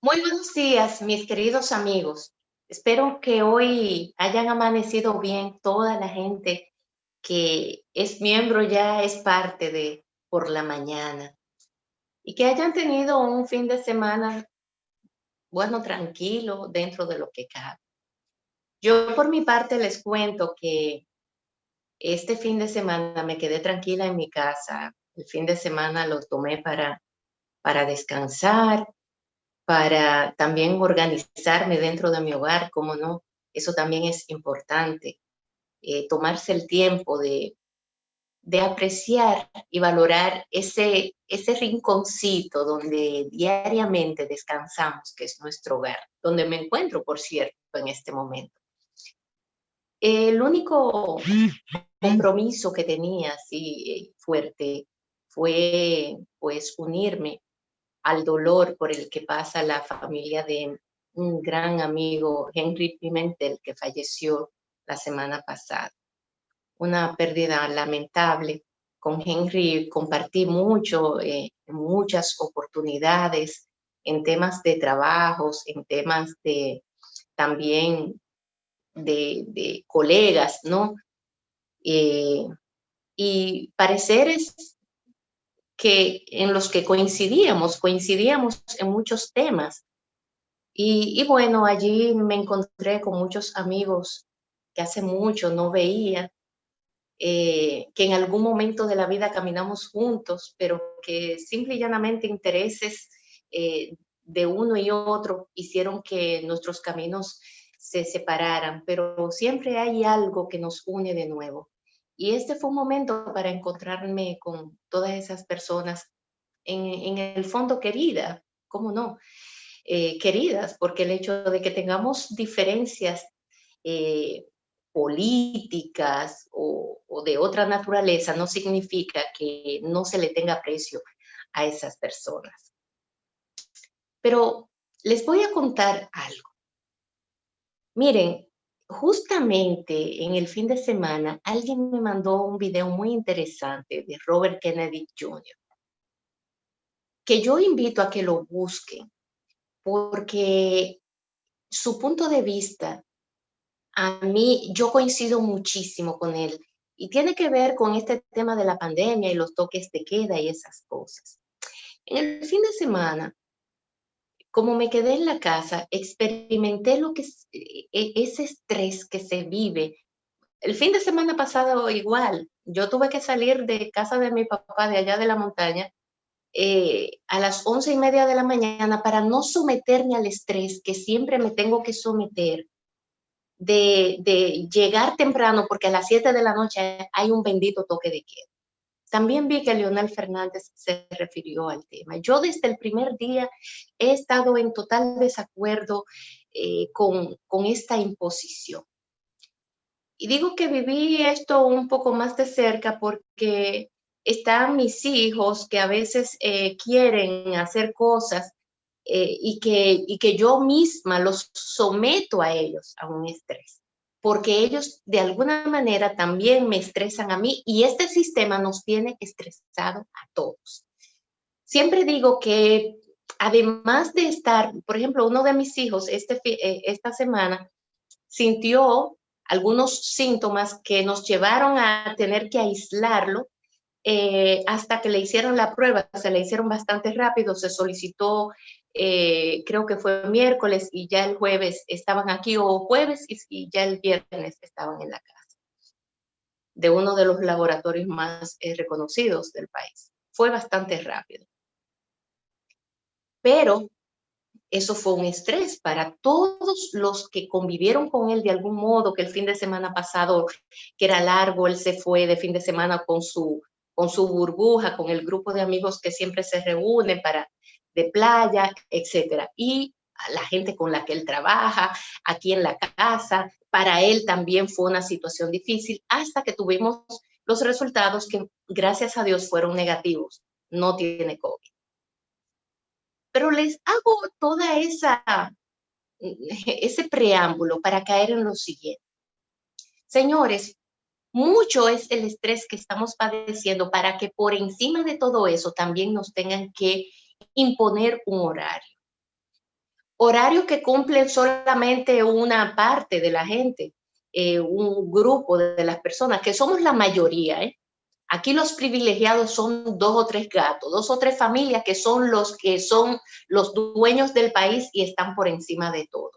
Muy buenos días, mis queridos amigos. Espero que hoy hayan amanecido bien toda la gente que es miembro, ya es parte de Por la Mañana, y que hayan tenido un fin de semana, bueno, tranquilo dentro de lo que cabe. Yo por mi parte les cuento que este fin de semana me quedé tranquila en mi casa. El fin de semana lo tomé para descansar, para también organizarme dentro de mi hogar, cómo no, eso también es importante, tomarse el tiempo de apreciar y valorar ese rinconcito donde diariamente descansamos, que es nuestro hogar, donde me encuentro, por cierto, en este momento. El único compromiso que tenía así fuerte fue pues unirme al dolor por el que pasa la familia de un gran amigo, Henry Pimentel, que falleció la semana pasada. Una pérdida lamentable. Con Henry compartí mucho, en muchas oportunidades, en temas de trabajos, en temas de también de colegas, ¿no? Eh, y pareceres que en los que coincidíamos en muchos temas. Y bueno, allí me encontré con muchos amigos que hace mucho no veía, que en algún momento de la vida caminamos juntos, pero que simple y llanamente intereses de uno y otro hicieron que nuestros caminos se separaran, pero siempre hay algo que nos une de nuevo. Y este fue un momento para encontrarme con todas esas personas en el fondo querida, ¿cómo no? Queridas, porque el hecho de que tengamos diferencias eh, políticas o de otra naturaleza no significa que no se le tenga aprecio a esas personas. Pero les voy a contar algo. Miren, justamente en el fin de semana alguien me mandó un video muy interesante de Robert Kennedy Jr., que yo invito a que lo busquen, porque su punto de vista, a mí, yo coincido muchísimo con él y tiene que ver con este tema de la pandemia y los toques de queda y esas cosas. En el fin de semana, como me quedé en la casa, experimenté lo que es ese estrés que se vive. El fin de semana pasado igual, yo tuve que salir de casa de mi papá de allá de la montaña a las 11:30 de la mañana para no someterme al estrés que siempre me tengo que someter de llegar temprano, porque a las 7 de la noche hay un bendito toque de queda. También vi que Leonel Fernández se refirió al tema. Yo desde el primer día he estado en total desacuerdo con esta imposición. Y digo que viví esto un poco más de cerca porque están mis hijos que a veces quieren hacer cosas y que yo misma los someto a ellos a un estrés, porque ellos de alguna manera también me estresan a mí y este sistema nos tiene estresado a todos. Siempre digo que además de estar, por ejemplo, uno de mis hijos esta semana sintió algunos síntomas que nos llevaron a tener que aislarlo hasta que le hicieron la prueba. Se le hicieron bastante rápido, se solicitó, creo que fue miércoles y ya el jueves estaban aquí, o jueves y ya el viernes estaban en la casa de uno de los laboratorios más reconocidos del país. Fue bastante rápido, pero eso fue un estrés para todos los que convivieron con él de algún modo, que el fin de semana pasado, que era largo, él se fue de fin de semana con su burbuja, con el grupo de amigos que siempre se reúnen de playa, etcétera. Y a la gente con la que él trabaja, aquí en la casa, para él también fue una situación difícil hasta que tuvimos los resultados que gracias a Dios fueron negativos. No tiene COVID. Pero les hago toda ese preámbulo para caer en lo siguiente. Señores, mucho es el estrés que estamos padeciendo para que por encima de todo eso también nos tengan que imponer un horario. horarios que cumplen solamente una parte de la gente, un grupo de las personas, que somos la mayoría, ¿eh? Aquí los privilegiados son 2 o 3 gatos, 2 o 3 familias que son los dueños del país y están por encima de todo.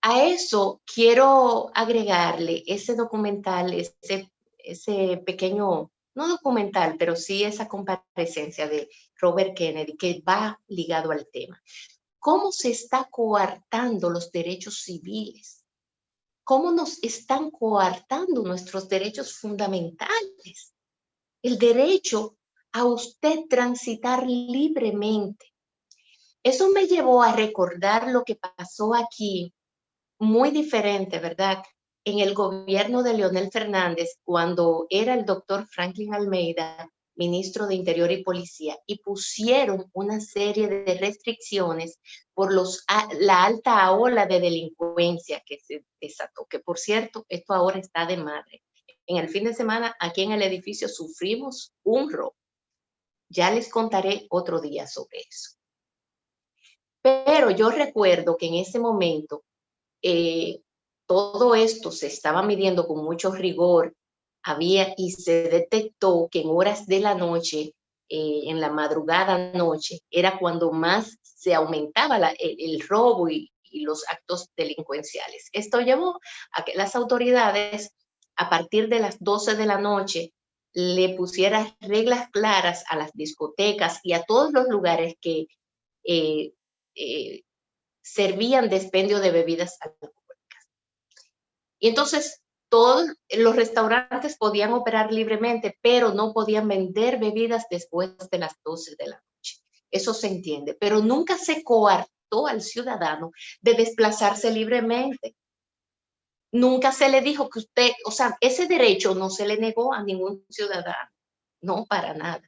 A eso quiero agregarle ese documental, ese pequeño, no documental, pero sí esa comparecencia de Robert Kennedy que va ligado al tema. ¿Cómo se está coartando los derechos civiles? ¿Cómo nos están coartando nuestros derechos fundamentales? El derecho a usted transitar libremente. Eso me llevó a recordar lo que pasó aquí, muy diferente, ¿verdad? En el gobierno de Leonel Fernández, cuando era el doctor Franklin Almeida, ministro de Interior y Policía, y pusieron una serie de restricciones por la alta ola de delincuencia que se desató, que por cierto, esto ahora está de madre. En el fin de semana, aquí en el edificio sufrimos un robo. Ya les contaré otro día sobre eso. Pero yo recuerdo que en ese momento todo esto se estaba midiendo con mucho rigor, y se detectó que en horas de la noche, en la madrugada noche, era cuando más se aumentaba el robo y los actos delincuenciales. Esto llevó a que las autoridades, a partir de las 12 de la noche, le pusieran reglas claras a las discotecas y a todos los lugares que eh, eh, servían de expendio de bebidas alcohólicas. Y entonces todos los restaurantes podían operar libremente, pero no podían vender bebidas después de las 12 de la noche. Eso se entiende, pero nunca se coartó al ciudadano de desplazarse libremente. Nunca se le dijo que usted, o sea, ese derecho no se le negó a ningún ciudadano, no para nada.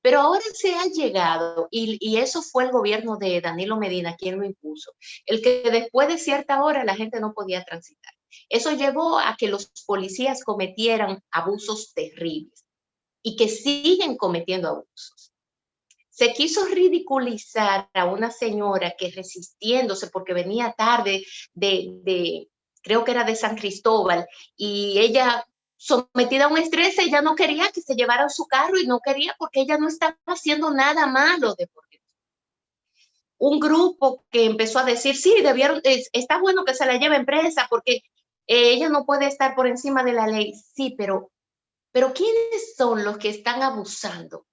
Pero ahora se ha llegado, y eso fue el gobierno de Danilo Medina quien lo impuso, el que después de cierta hora la gente no podía transitar. Eso llevó a que los policías cometieran abusos terribles y que siguen cometiendo abusos. Se quiso ridiculizar a una señora que resistiéndose porque venía tarde creo que era de San Cristóbal, y ella sometida a un estrés, ella no quería que se llevaran su carro y no quería porque ella no estaba haciendo nada malo de por Dios. Un grupo que empezó a decir, sí, está bueno que se la lleven presa porque ella no puede estar por encima de la ley. Sí, pero ¿quiénes son los que están abusando?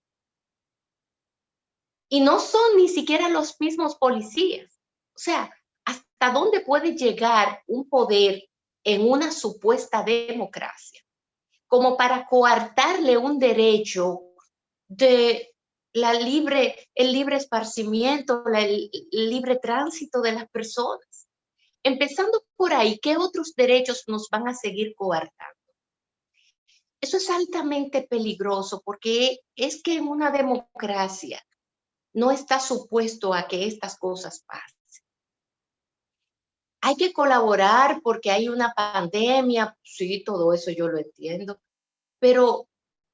Y no son ni siquiera los mismos policías. O sea, ¿hasta dónde puede llegar un poder en una supuesta democracia como para coartarle un derecho de el libre esparcimiento, el libre tránsito de las personas? Empezando por ahí, ¿qué otros derechos nos van a seguir coartando? Eso es altamente peligroso porque es que en una democracia no está supuesto a que estas cosas pasen. Hay que colaborar porque hay una pandemia, sí, todo eso yo lo entiendo, pero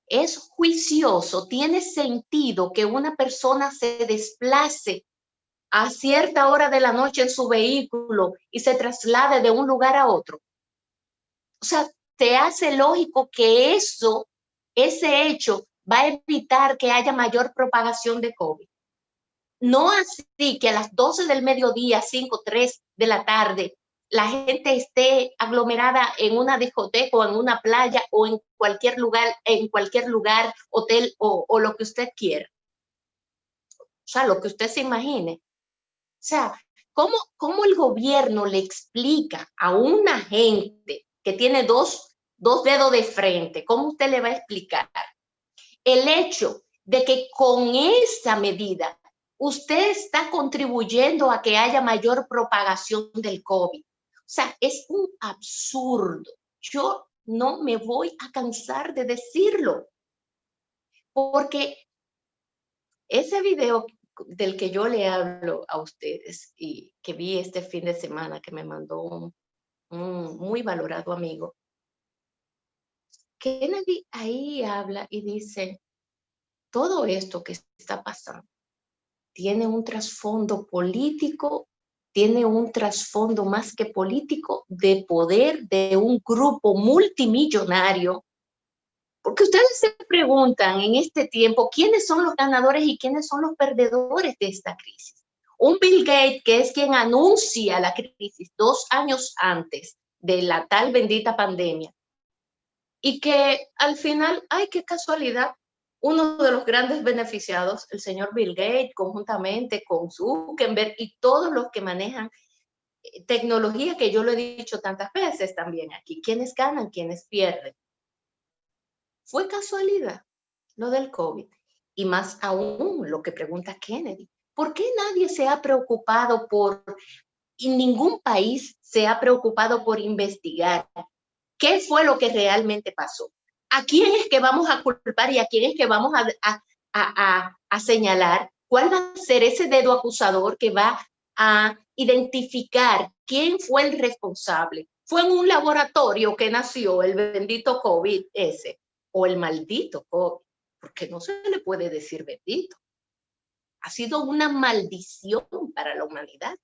es juicioso, tiene sentido que una persona se desplace a cierta hora de la noche en su vehículo y se traslade de un lugar a otro. O sea, te hace lógico que ese hecho va a evitar que haya mayor propagación de COVID. No así que a las 12 del mediodía, 5, 3 de la tarde, la gente esté aglomerada en una discoteca o en una playa o en cualquier lugar, hotel o lo que usted quiera. O sea, lo que usted se imagine. O sea, ¿cómo el gobierno le explica a una gente que tiene dos dedos de frente? ¿Cómo usted le va a explicar el hecho de que con esa medida usted está contribuyendo a que haya mayor propagación del COVID? O sea, es un absurdo. Yo no me voy a cansar de decirlo, porque ese video del que yo le hablo a ustedes y que vi este fin de semana que me mandó un muy valorado amigo, Kennedy ahí habla y dice, todo esto que está pasando tiene un trasfondo político, tiene un trasfondo más que político de poder de un grupo multimillonario. Porque ustedes se preguntan en este tiempo quiénes son los ganadores y quiénes son los perdedores de esta crisis. Un Bill Gates, que es quien anuncia la crisis 2 años antes de la tal bendita pandemia, y que al final, ¡ay, qué casualidad! Uno de los grandes beneficiados, el señor Bill Gates, conjuntamente con Zuckerberg y todos los que manejan tecnología, que yo lo he dicho tantas veces también aquí, quiénes ganan, quiénes pierden. Fue casualidad lo del COVID. Y más aún lo que pregunta Kennedy. ¿Por qué nadie se ha preocupado y ningún país se ha preocupado por investigar qué fue lo que realmente pasó? ¿A quién es que vamos a culpar y a quién es que vamos a señalar? ¿Cuál va a ser ese dedo acusador que va a identificar quién fue el responsable? ¿Fue en un laboratorio que nació el bendito COVID ese? O el maldito COVID, porque no se le puede decir bendito. Ha sido una maldición para la humanidad.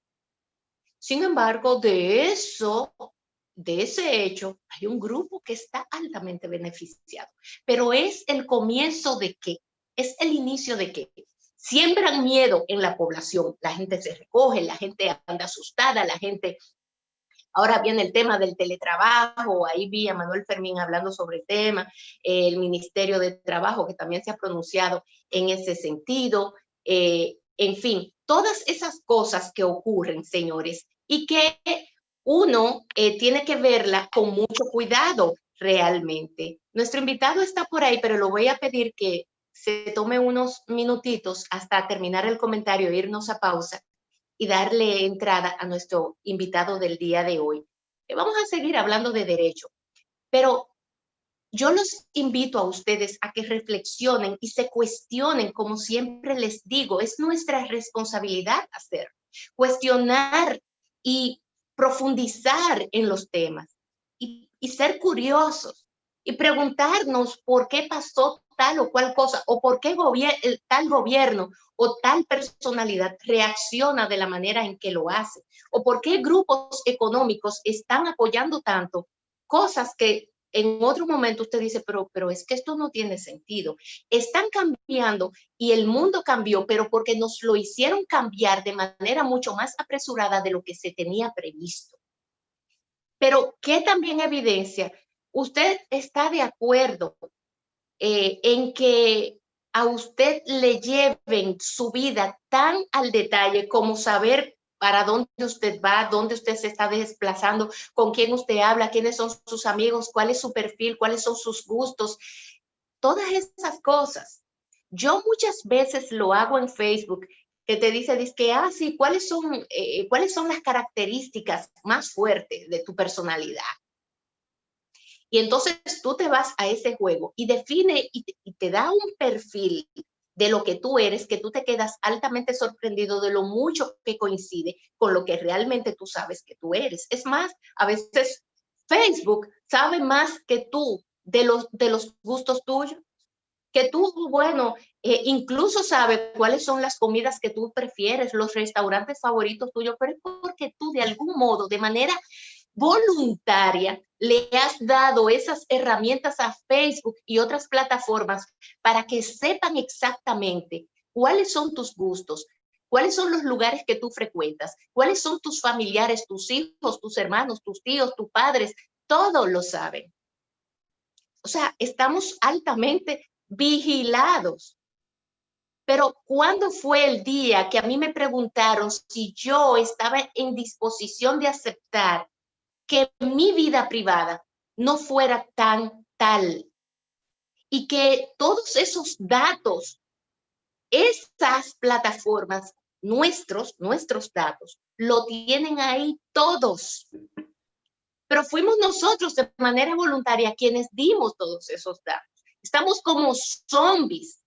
Sin embargo, de ese hecho, hay un grupo que está altamente beneficiado. Pero es el comienzo de qué, es el inicio de qué. Siembran miedo en la población, la gente se recoge, la gente anda asustada, la gente. Ahora viene el tema del teletrabajo, ahí vi a Manuel Fermín hablando sobre el tema, el Ministerio de Trabajo que también se ha pronunciado en ese sentido, en fin, todas esas cosas que ocurren, señores, y que uno tiene que verla con mucho cuidado realmente. Nuestro invitado está por ahí, pero lo voy a pedir que se tome unos minutitos hasta terminar el comentario, irnos a pausa y darle entrada a nuestro invitado del día de hoy. Vamos a seguir hablando de derecho, pero yo los invito a ustedes a que reflexionen y se cuestionen, como siempre les digo, es nuestra responsabilidad hacer, cuestionar y profundizar en los temas y ser curiosos y preguntarnos por qué pasó tal o cual cosa o por qué tal gobierno o tal personalidad reacciona de la manera en que lo hace o por qué grupos económicos están apoyando tanto cosas que en otro momento usted dice, pero es que esto no tiene sentido. Están cambiando y el mundo cambió, pero porque nos lo hicieron cambiar de manera mucho más apresurada de lo que se tenía previsto. Pero ¿qué también evidencia? ¿Usted está de acuerdo en que a usted le lleven su vida tan al detalle como saber para dónde usted va, dónde usted se está desplazando, con quién usted habla, quiénes son sus amigos, cuál es su perfil, cuáles son sus gustos, todas esas cosas? Yo muchas veces lo hago en Facebook, que te dice que, sí, ¿cuáles son las características más fuertes de tu personalidad? Y entonces tú te vas a ese juego y define y te da un perfil de lo que tú eres, que tú te quedas altamente sorprendido de lo mucho que coincide con lo que realmente tú sabes que tú eres. Es más, a veces Facebook sabe más que tú de los gustos tuyos, que tú, bueno, incluso sabe cuáles son las comidas que tú prefieres, los restaurantes favoritos tuyos, pero es porque tú de algún modo, de manera voluntaria, le has dado esas herramientas a Facebook y otras plataformas para que sepan exactamente cuáles son tus gustos, cuáles son los lugares que tú frecuentas, cuáles son tus familiares, tus hijos, tus hermanos, tus tíos, tus padres, todos lo saben. O sea, estamos altamente vigilados. Pero ¿cuándo fue el día que a mí me preguntaron si yo estaba en disposición de aceptar que mi vida privada no fuera tan tal y que todos esos datos, esas plataformas, nuestros datos, lo tienen ahí todos? Pero fuimos nosotros de manera voluntaria quienes dimos todos esos datos. Estamos como zombies,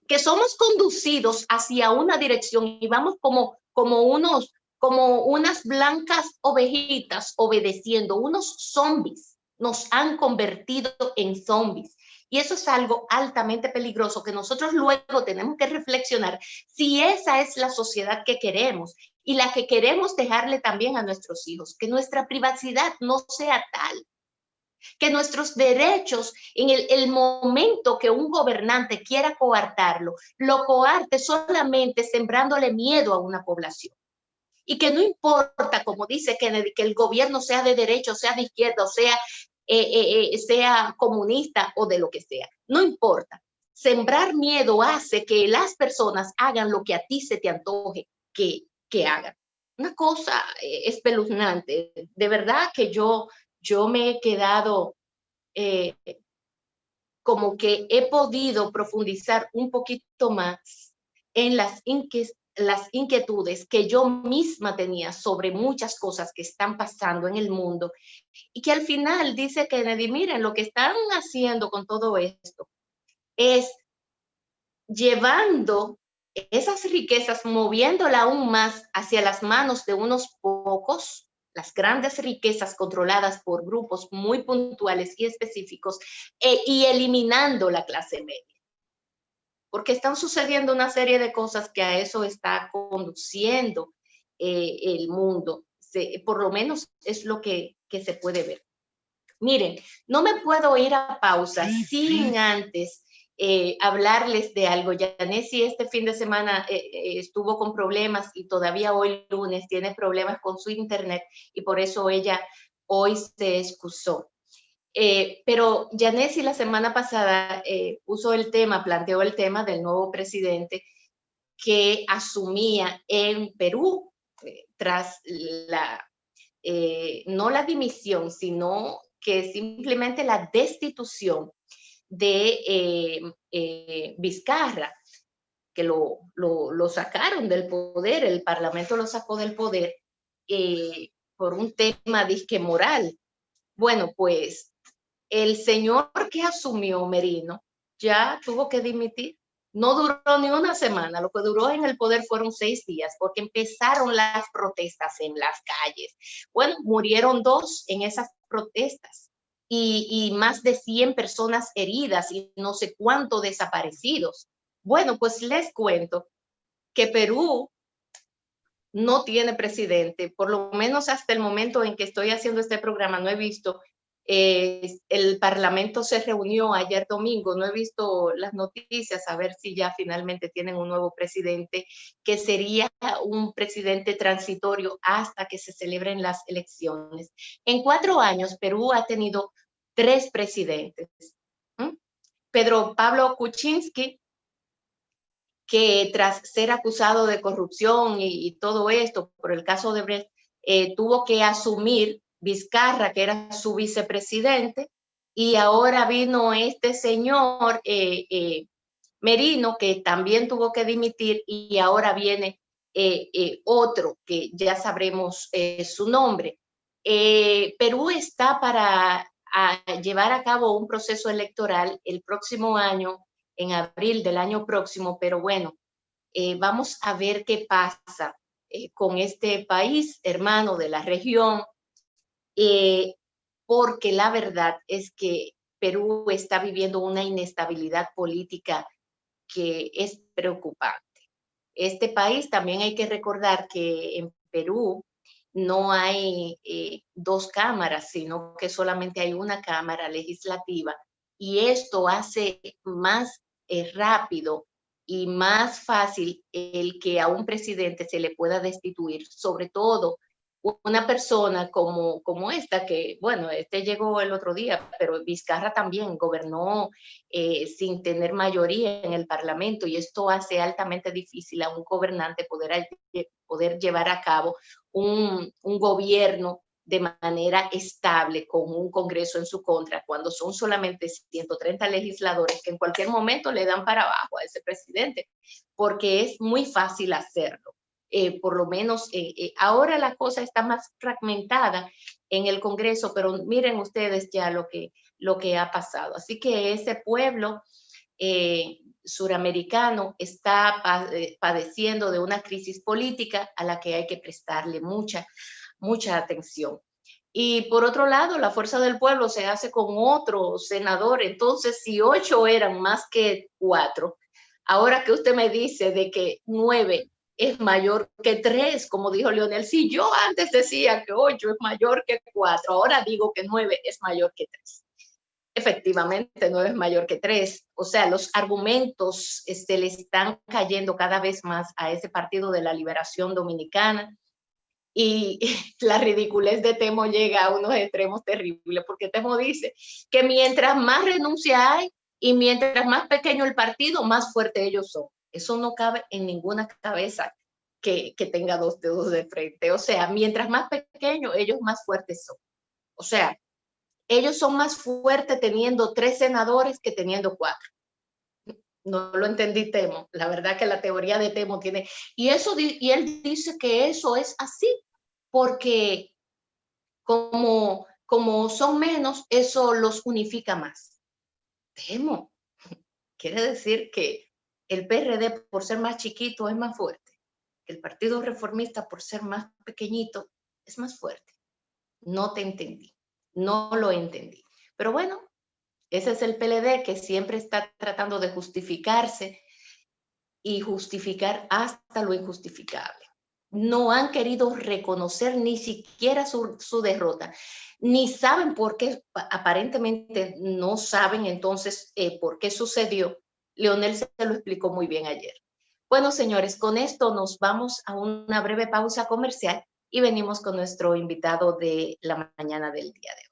que somos conducidos hacia una dirección y vamos como unas blancas ovejitas obedeciendo, unos zombies. Nos han convertido en zombies. Y eso es algo altamente peligroso que nosotros luego tenemos que reflexionar si esa es la sociedad que queremos y la que queremos dejarle también a nuestros hijos, que nuestra privacidad no sea tal, que nuestros derechos en el momento que un gobernante quiera coartarlo, lo coarte solamente sembrándole miedo a una población. Y que no importa, como dice Kennedy, que el gobierno sea de derecha, o sea de izquierda, o sea comunista o de lo que sea. No importa. Sembrar miedo hace que las personas hagan lo que a ti se te antoje que hagan. Una cosa espeluznante. De verdad que yo me he quedado eh, como que he podido profundizar un poquito más en las inquietudes que yo misma tenía sobre muchas cosas que están pasando en el mundo y que al final dice Kennedy, miren, lo que están haciendo con todo esto es llevando esas riquezas, moviéndola aún más hacia las manos de unos pocos, las grandes riquezas controladas por grupos muy puntuales y específicos, y eliminando la clase media. Porque están sucediendo una serie de cosas que a eso está conduciendo el mundo. Por lo menos es lo que se puede ver. Miren, no me puedo ir a pausa sin antes hablarles de algo. Yanesi este fin de semana estuvo con problemas y todavía hoy lunes tiene problemas con su internet y por eso ella hoy se excusó. Pero Yanesi la semana pasada planteó el tema del nuevo presidente que asumía en Perú tras no la dimisión, sino que simplemente la destitución de Vizcarra, que lo sacaron del poder, el Parlamento lo sacó del poder por un tema disque moral. Bueno, pues el señor que asumió Merino ya tuvo que dimitir. No duró ni una semana, lo que duró en el poder fueron 6 días, porque empezaron las protestas en las calles. Bueno, murieron 2 en esas protestas y más de 100 personas heridas y no sé cuántos desaparecidos. Bueno, pues les cuento que Perú no tiene presidente, por lo menos hasta el momento en que estoy haciendo este programa, no he visto. El Parlamento se reunió ayer domingo, no he visto las noticias a ver si ya finalmente tienen un nuevo presidente, que sería un presidente transitorio hasta que se celebren las elecciones. En 4 años, Perú ha tenido 3 presidentes. Pedro Pablo Kuczynski, que tras ser acusado de corrupción y todo esto por el caso de Brecht, tuvo que asumir Vizcarra, que era su vicepresidente, y ahora vino este señor Merino, que también tuvo que dimitir, y ahora viene otro, que ya sabremos su nombre. Perú está para llevar a cabo un proceso electoral el próximo año, en abril del año próximo, pero bueno, vamos a ver qué pasa con este país hermano de la región, eh, porque la verdad es que Perú está viviendo una inestabilidad política que es preocupante. Este país también hay que recordar que en Perú no hay 2 cámaras, sino que solamente hay una cámara legislativa y esto hace más rápido y más fácil el que a un presidente se le pueda destituir, sobre todo una persona como esta, que bueno, este llegó el otro día, pero Vizcarra también gobernó sin tener mayoría en el Parlamento y esto hace altamente difícil a un gobernante poder llevar a cabo un gobierno de manera estable con un Congreso en su contra, cuando son solamente 130 legisladores que en cualquier momento le dan para abajo a ese presidente, porque es muy fácil hacerlo. Por lo menos ahora la cosa está más fragmentada en el Congreso, pero miren ustedes ya lo que ha pasado. Así que ese pueblo suramericano está padeciendo de una crisis política a la que hay que prestarle mucha atención. Y por otro lado, la Fuerza del Pueblo se hace con otro senador. Entonces, si 8 eran más que 4, ahora que usted me dice de que 9 es mayor que 3, como dijo Leonel, si yo antes decía que 8 es mayor que 4, ahora digo que 9 es mayor que 3. Efectivamente, 9 es mayor que 3. O sea, los argumentos le están cayendo cada vez más a ese Partido de la Liberación Dominicana, y la ridiculez de Temo llega a unos extremos terribles, porque Temo dice que mientras más renuncia hay y mientras más pequeño el partido, más fuerte ellos son. Eso no cabe en ninguna cabeza que tenga dos dedos de frente. O sea, mientras más pequeño, ellos más fuertes son. O sea, ellos son más fuertes teniendo 3 senadores que teniendo 4. No lo entendí Temo. La verdad que la teoría de Temo tiene... Y él dice que eso es así, porque como son menos, eso los unifica más. Temo, quiere decir que el PRD, por ser más chiquito, es más fuerte. El Partido Reformista, por ser más pequeñito, es más fuerte. No te entendí, no lo entendí. Pero bueno, ese es el PLD, que siempre está tratando de justificarse y justificar hasta lo injustificable. No han querido reconocer ni siquiera su derrota, ni saben por qué, aparentemente no saben entonces por qué sucedió. Leonel se lo explicó muy bien ayer. Bueno, señores, con esto nos vamos a una breve pausa comercial y venimos con nuestro invitado de la mañana del día de hoy.